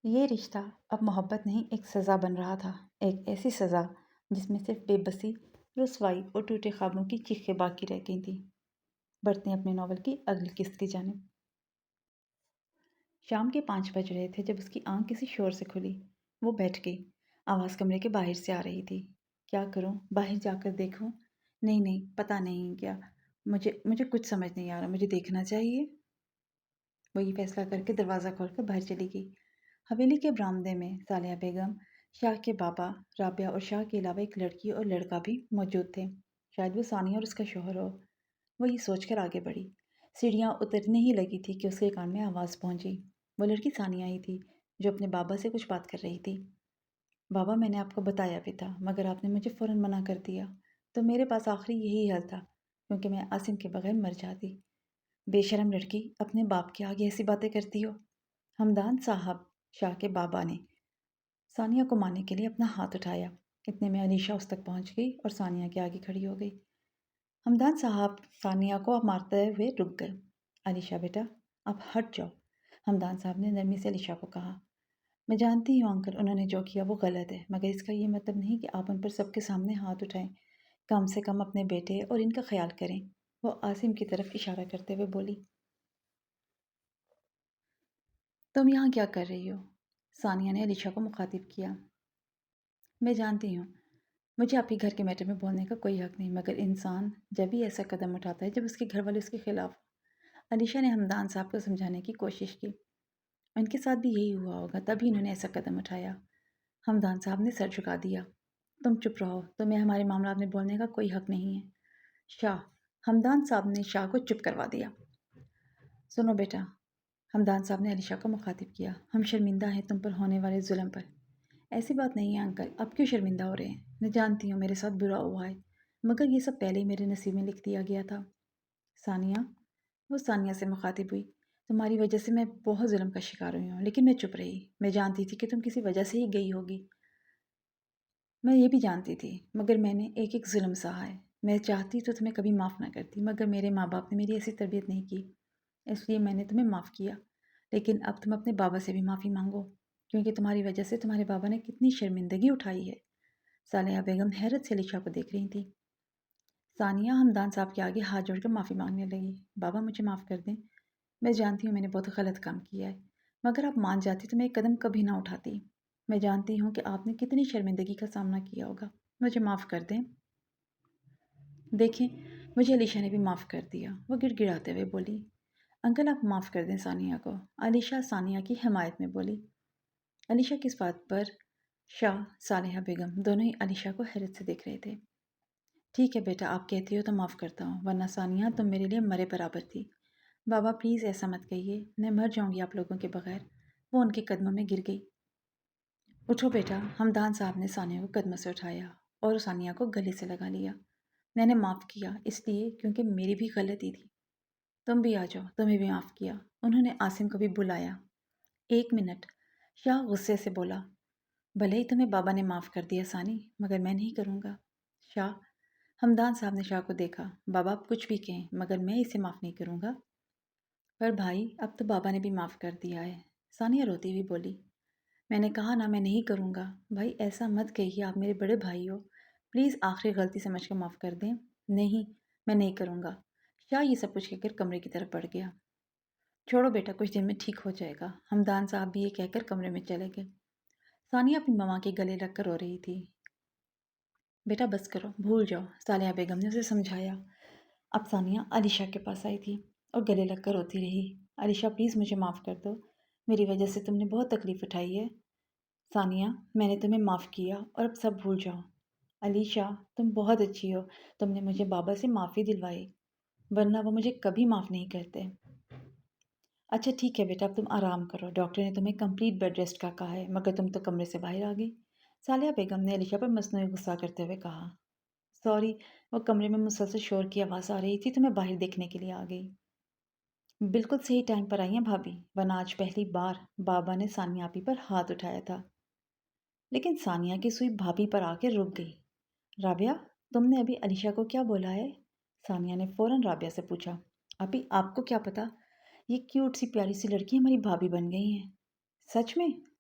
یہ رشتہ اب محبت نہیں ایک سزا بن رہا تھا، ایک ایسی سزا جس میں صرف بے بسی، رسوائی اور ٹوٹے خوابوں کی چیخیں باقی رہ گئی تھیں۔ بڑھتے ہیں اپنے ناول کی اگلی قسط کی جانب۔ شام کے 5 بج رہے تھے جب اس کی آنکھ کسی شور سے کھلی۔ وہ بیٹھ گئی۔ آواز کمرے کے باہر سے آ رہی تھی۔ کیا کروں؟ باہر جا کر دیکھوں؟ نہیں، پتہ نہیں کیا۔ مجھے کچھ سمجھ نہیں آ رہا، مجھے دیکھنا چاہیے۔ وہ یہ فیصلہ کر کے دروازہ کھول کر باہر چلی گئی۔ حویلی کے برآمدے میں صالحہ بیگم، شاہ کے بابا، رابعہ اور شاہ کے علاوہ ایک لڑکی اور لڑکا بھی موجود تھے۔ شاید وہ ثانیہ اور اس کا شوہر ہو۔ وہ یہ سوچ کر آگے بڑھی۔ سیڑھیاں اترنے ہی لگی تھی کہ اس کے کان میں آواز پہنچی۔ وہ لڑکی ثانیہ ہی تھی جو اپنے بابا سے کچھ بات کر رہی تھی۔ بابا، میں نے آپ کو بتایا بھی تھا مگر آپ نے مجھے فوراً منع کر دیا، تو میرے پاس آخری یہی حل تھا کیونکہ میں عاصم کے بغیر مر جاتی۔ بے شرم لڑکی، اپنے باپ کے آگے ایسی باتیں کرتی ہو؟ ہمدان صاحب، شاہ کے بابا نے ثانیہ کو مارنے کے لیے اپنا ہاتھ اٹھایا۔ اتنے میں علیشہ اس تک پہنچ گئی اور ثانیہ کے آگے کھڑی ہو گئی۔ ہمدان صاحب ثانیہ کو مارتے ہوئے رک گئے۔ علیشہ بیٹا، اب ہٹ جاؤ، ہمدان صاحب نے نرمی سے علیشہ کو کہا۔ میں جانتی ہوں انکل، انہوں نے جو کیا وہ غلط ہے، مگر اس کا یہ مطلب نہیں کہ آپ ان پر سب کے سامنے ہاتھ اٹھائیں۔ کم سے کم اپنے بیٹے اور ان کا خیال کریں۔ وہ عاصم کی طرف اشارہ کرتے ہوئے بولی۔ تم یہاں کیا کر رہی ہو؟ ثانیہ نے علیشہ کو مخاطب کیا۔ میں جانتی ہوں مجھے آپ کے گھر کے میٹر میں بولنے کا کوئی حق نہیں، مگر انسان جب ہی ایسا قدم اٹھاتا ہے جب اس کے گھر والے اس کے خلاف ہوں۔ علیشہ نے ہمدان صاحب کو سمجھانے کی کوشش کی۔ ان کے ساتھ بھی یہی ہوا ہوگا، تبھی انہوں نے ایسا قدم اٹھایا۔ ہمدان صاحب نے سر جھکا دیا۔ تم چپ رہو، تمہیں ہمارے معاملات میں بولنے کا کوئی حق نہیں ہے۔ شاہ، ہمدان صاحب نے شاہ کو چپ کروا دیا۔ سنو بیٹا، ہمدان صاحب نے علیشہ کو مخاطب کیا، ہم شرمندہ ہیں تم پر ہونے والے ظلم پر۔ ایسی بات نہیں ہے انکل، اب کیوں شرمندہ ہو رہے ہیں؟ میں جانتی ہوں میرے ساتھ برا ہوا ہے، مگر یہ سب پہلے ہی میرے نصیب میں لکھ دیا گیا تھا۔ ثانیہ، وہ ثانیہ سے مخاطب ہوئی، تمہاری وجہ سے میں بہت ظلم کا شکار ہوئی ہوں، لیکن میں چپ رہی۔ میں جانتی تھی کہ تم کسی وجہ سے ہی گئی ہوگی۔ میں یہ بھی جانتی تھی، مگر میں نے ایک ایک ظلم سہا ہے۔ میں چاہتی تو تمہیں کبھی معاف نہ کرتی، مگر میرے ماں باپ نے میری ایسی تربیت نہیں کی، اس لیے میں نے تمہیں معاف کیا۔ لیکن اب تم اپنے بابا سے بھی معافی مانگو، کیونکہ تمہاری وجہ سے تمہارے بابا نے کتنی شرمندگی اٹھائی ہے۔ صالحہ بیگم حیرت سے علیشہ کو دیکھ رہی تھی۔ ثانیہ ہمدان صاحب کے آگے ہاتھ جوڑ کر معافی مانگنے لگی۔ بابا، مجھے معاف کر دیں، میں جانتی ہوں میں نے بہت غلط کام کیا ہے، مگر آپ مان جاتی تو میں ایک قدم کبھی نہ اٹھاتی۔ میں جانتی ہوں کہ آپ نے کتنی شرمندگی کا سامنا کیا ہوگا، مجھے معاف کر دیں۔ دیکھیں، مجھے علیشہ نے بھی معاف کر دیا، وہ گڑ گڑاتے ہوئے بولی۔ انکل، آپ معاف کر دیں ثانیہ کو، علیشہ ثانیہ کی حمایت میں بولی۔ علیشہ کس بات پر؟ شاہ، صالحہ بیگم دونوں ہی علیشہ کو حیرت سے دیکھ رہے تھے۔ ٹھیک ہے بیٹا، آپ کہتی ہو تو معاف کرتا ہوں، ورنہ ثانیہ تم میرے لیے مرے برابر تھی۔ بابا پلیز ایسا مت کہیے، میں مر جاؤں گی آپ لوگوں کے بغیر۔ وہ ان کے قدموں میں گر گئی۔ اٹھو بیٹا، ہمدان صاحب نے ثانیہ کو قدموں سے اٹھایا اور ثانیہ کو گلے سے لگا لیا۔ میں نے معاف کیا اس لیے کیونکہ میری بھی غلطی تھی۔ تم بھی آ جاؤ، تمہیں بھی معاف کیا۔ انہوں نے عاصم کو بھی بلایا۔ 1 منٹ، شاہ غصے سے بولا۔ بھلے ہی تمہیں بابا نے معاف کر دیا ثانی، مگر میں نہیں کروں گا۔ شاہ، ہمدان صاحب نے شاہ کو دیکھا۔ بابا آپ کچھ بھی کہیں مگر میں اسے معاف نہیں کروں گا۔ پر بھائی، اب تو بابا نے بھی معاف کر دیا ہے، ثانیہ روتی ہوئی بولی۔ میں نے کہا نا میں نہیں کروں گا۔ بھائی ایسا مت کہیے، آپ میرے بڑے بھائی ہو، پلیز آخری غلطی سمجھ کر معاف کر دیں۔ نہیں، میں نہیں کروں گا۔ شاہ یہ سب کچھ کہہ کر کمرے کی طرف بڑھ گیا۔ چھوڑو بیٹا، کچھ دن میں ٹھیک ہو جائے گا، ہمدان صاحب بھی یہ کہہ کر کمرے میں چلے گئے۔ ثانیہ اپنی ماما کے گلے لگ کر رو رہی تھی۔ بیٹا بس کرو، بھول جاؤ، صالحہ بیگم نے اسے سمجھایا۔ اب ثانیہ علیشہ کے پاس آئی تھی اور گلے لگ کر روتی رہی۔ علیشہ پلیز مجھے معاف کر دو، میری وجہ سے تم نے بہت تکلیف اٹھائی ہے۔ ثانیہ، میں نے تمہیں معاف کیا اور اب سب بھول جاؤ۔ علیشہ، تم بہت اچھی ہو، تم نے مجھے بابا سے معافی دلوائی، ورنہ وہ مجھے کبھی معاف نہیں کرتے۔ اچھا ٹھیک ہے بیٹا، اب تم آرام کرو، ڈاکٹر نے تمہیں کمپلیٹ بیڈ ریسٹ کا کہا ہے، مگر تم تو کمرے سے باہر آ گئی۔ صالحہ بیگم نے علیشہ پر مصنوعی غصہ کرتے ہوئے کہا۔ سوری، وہ کمرے میں مسلسل شور کی آواز آ رہی تھی تو میں باہر دیکھنے کے لیے آ گئی۔ بالکل صحیح ٹائم پر آئی ہیں بھابھی، ورنہ آج پہلی بار بابا نے ثانیہ آپی پر ہاتھ اٹھایا تھا۔ لیکن ثانیہ کی سوئی بھابھی پر آ کے رک گئی۔ رابعہ، تم نے ابھی علیشہ کو کیا بولا ہے؟ ثانیہ نے فوراً رابعہ سے پوچھا۔ آپی آپ کو کیا پتا، یہ کیوٹ سی پیاری سی لڑکی ہماری بھابھی بن گئی ہیں۔ سچ میں؟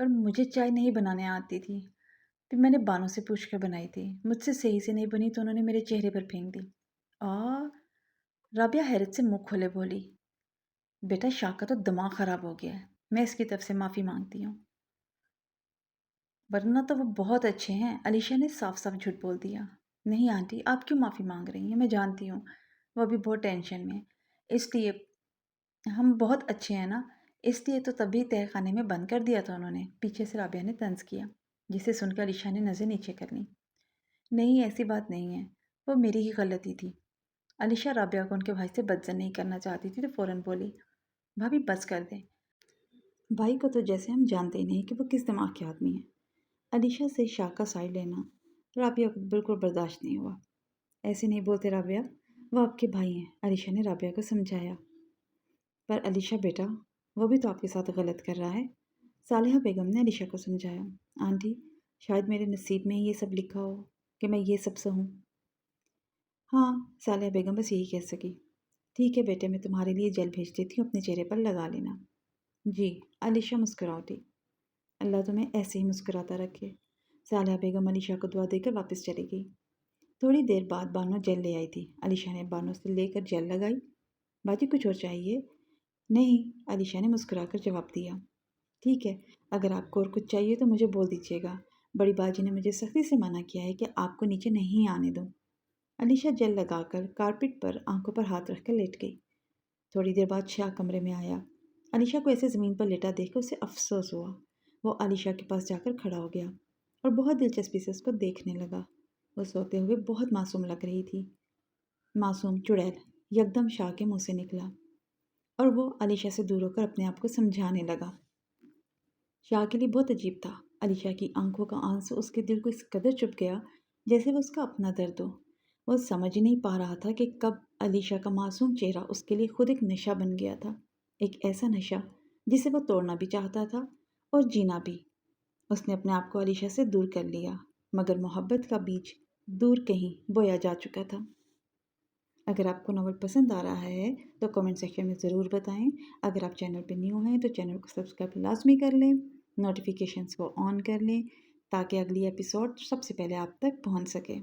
پر مجھے چائے نہیں بنانے آتی تھی۔ پھر میں نے بانو سے پوچھ کر بنائی تھی، مجھ سے صحیح سے نہیں بنی تو انہوں نے میرے چہرے پر پھینک دی۔ رابعہ حیرت سے منہ کھولے بولی، بیٹا شاہ کا تو دماغ خراب ہو گیا ہے، میں اس کی طرف سے معافی مانگتی ہوں۔ ورنہ تو وہ بہت اچھے ہیں، علیشا نے صاف صاف جھوٹ بول دیا۔ نہیں آنٹی، آپ کیوں معافی مانگ رہی ہیں؟ میں جانتی ہوں وہ بھی بہت ٹینشن میں، اس لیے ہم بہت اچھے ہیں نا، اس لیے تو تبھی تہہ خانے میں بند کر دیا تھا انہوں نے، پیچھے سے رابعہ نے طنز کیا، جسے سن کر علیشا نے نظر نیچے کر لی۔ نہیں ایسی بات نہیں ہے، وہ میری ہی غلطی تھی۔ علیشا رابعہ کو ان کے بھائی سے بدزن نہیں کرنا چاہتی تھی تو فوراً بولی، بھابھی بس کر دیں، بھائی کو تو جیسے ہم جانتے ہی نہیں کہ وہ کس دماغ کے آدمی ہیں۔ علیشا سے شاہ کا سائڈ لینا رابعہ کو بالکل برداشت نہیں ہوا۔ ایسے نہیں بولتے رابعہ، وہ آپ کے بھائی ہیں، علیشا نے رابعہ کو سمجھایا۔ پر علیشا بیٹا، وہ بھی تو آپ کے ساتھ غلط کر رہا ہے، صالحہ بیگم نے علیشا کو سمجھایا۔ آنٹی، شاید میرے نصیب میں یہ سب لکھا ہو کہ میں یہ سب سہوں۔ ہاں، صالحہ بیگم بس یہی کہہ سکی۔ ٹھیک ہے بیٹے، میں تمہارے لیے جل بھیج دیتی ہوں، اپنے چہرے پر لگا لینا۔ جی، علیشا مسکرا اٹھی۔ اللہ تمہیں ایسے ہی مسکراتا رکھے۔ صالحہ بیگم علیشا کو دعا دے کر واپس چلی گئی۔ تھوڑی دیر بعد بانو جل لے آئی تھی۔ علیشا نے بانو سے لے کر جل لگائی۔ باجی کچھ اور چاہیے؟ نہیں، علیشا نے مسکرا کر جواب دیا۔ ٹھیک ہے، اگر آپ کو اور کچھ چاہیے تو مجھے بول دیجیے گا، بڑی باجی نے مجھے سختی سے منع کیا ہے کہ آپ کو نیچے نہیں آنے دوں۔ علیشا جل لگا کر کارپٹ پر آنکھوں پر ہاتھ رکھ کر لیٹ گئی۔ تھوڑی دیر بعد شاہ کمرے میں آیا۔ علیشا کو ایسے زمین پر لیٹا دیکھ کر اسے افسوس ہوا۔ وہ علیشا کے پاس جا کر کھڑا ہو گیا اور بہت دلچسپی سے اس کو دیکھنے لگا۔ وہ سوتے ہوئے بہت معصوم لگ رہی تھی۔ معصوم چڑیل یکدم شاہ کے منہ سے نکلا اور وہ علیشا سے دور ہو کر اپنے آپ کو سمجھانے لگا۔ شاہ کے لیے بہت عجیب تھا، علیشا کی آنکھوں کا آنسو اس کے دل کو اس قدر چبھ گیا جیسے وہ اس کا اپنا درد ہو۔ وہ سمجھ ہی نہیں پا رہا تھا کہ کب علیشا کا معصوم چہرہ اس کے لیے خود ایک نشہ بن گیا تھا، ایک ایسا نشہ جسے وہ توڑنا بھی چاہتا تھا اور جینا بھی۔ اس نے اپنے آپ کو علیشا سے دور کر لیا، مگر محبت کا بیج دور کہیں بویا جا چکا تھا۔ اگر آپ کو ناول پسند آ رہا ہے تو کمنٹ سیکشن میں ضرور بتائیں۔ اگر آپ چینل پہ نیو ہیں تو چینل کو سبسکرائب لازمی کر لیں، نوٹیفیکیشنز کو آن کر لیں تاکہ اگلی ایپیسوڈ سب سے پہلے آپ تک پہنچ سکے۔